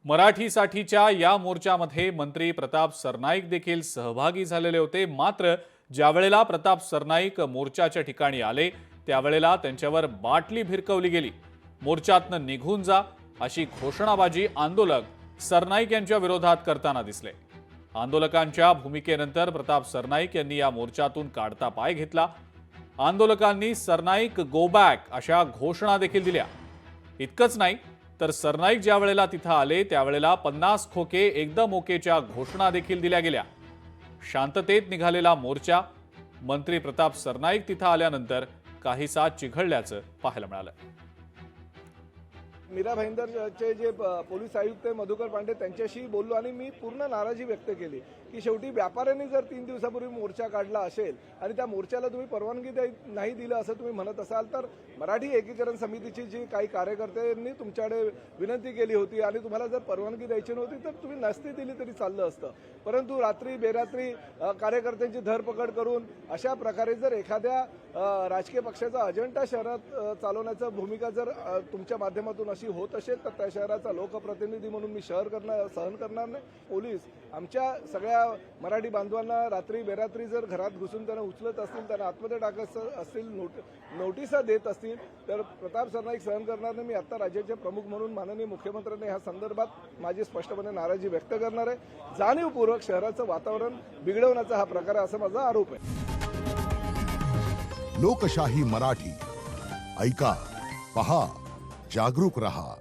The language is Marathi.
मराठीसाठीच्या या मोर्चामध्ये मंत्री प्रताप सरनाईक देखील सहभागी झालेले होते। मात्र ज्यावेळेला प्रताप सरनाईक मोर्चाच्या ठिकाणी आले त्यावेळेला त्यांच्यावर बाटली भिरकवली गेली। मोर्चातनं निघून जा अशी घोषणाबाजी आंदोलक सरनाईक यांच्या विरोधात करताना दिसले। आंदोलकांच्या भूमिकेनंतर प्रताप सरनाईक यांनी या मोर्चातून काढता पाय घेतला। आंदोलकांनी सरनाईक गो बॅक अशा घोषणा देखील दिल्या। इतकंच नाही तर सरनाईक ज्या वेळेला तिथं आले त्यावेळेला 50 खोके एकदम ओकेच्या घोषणा देखील दिल्या गेल्या। शांततेत निघालेला मोर्चा मंत्री प्रताप सरनाईक तिथं आल्यानंतर काहीसा चिघळल्याचं पाहायला मिळालं। मीरा भाईंदरचे जे पोलीस आयुक्त मधुकर पांडे त्यांच्याशी बोललो आणि मी पूर्ण नाराजी व्यक्त केली की शेवटी व्यापाऱ्यांनी जर 3 दिवसापूर्वी मोर्चा काढला असेल आणि त्या मोर्चाला तुम्ही परवानगी नाही दिलं असं तुम्ही म्हणत असाल तर मराठी एकीकरण समितीची जी काही कार्यकर्त्यांनी तुमच्याकडे विनंती केली होती आणि तुम्हाला जर परवानगी द्यायची नव्हती तर तुम्ही नसती दिली तरी चाललं असतं। परंतु रात्री बेरात्री कार्यकर्त्यांची धरपकड करून अशा प्रकारे जर एखाद्या राजकीय पक्षाचा अजेंडा शहरात चालवण्याची भूमिका जर तुमच्या माध्यमातून अशी होत असेल तर त्या शहराचा लोकप्रतिनिधी म्हणून मी सहन करणार नाही। पोलीस आमच्या सगळ्या मराठी बांधवांना रात्री बेरात्री जर घरात घुसून त्यांना उचलत असतील, त्यांना आतमध्ये टाकत असतील, नोटिसा देत असतील तर प्रताप सरनाईक सहन करणार नाही। मी आता राज्याचे प्रमुख म्हणून माननीय मुख्यमंत्र्यांनी ह्या संदर्भात माझी स्पष्टपणे नाराजी व्यक्त करणार आहे। जाणीवपूर्वक शहराचं वातावरण बिघडवण्याचा हा प्रकार आहे असा माझा आरोप आहे। लोकशाही मराठी ऐका, पहा, जागरूक रहा।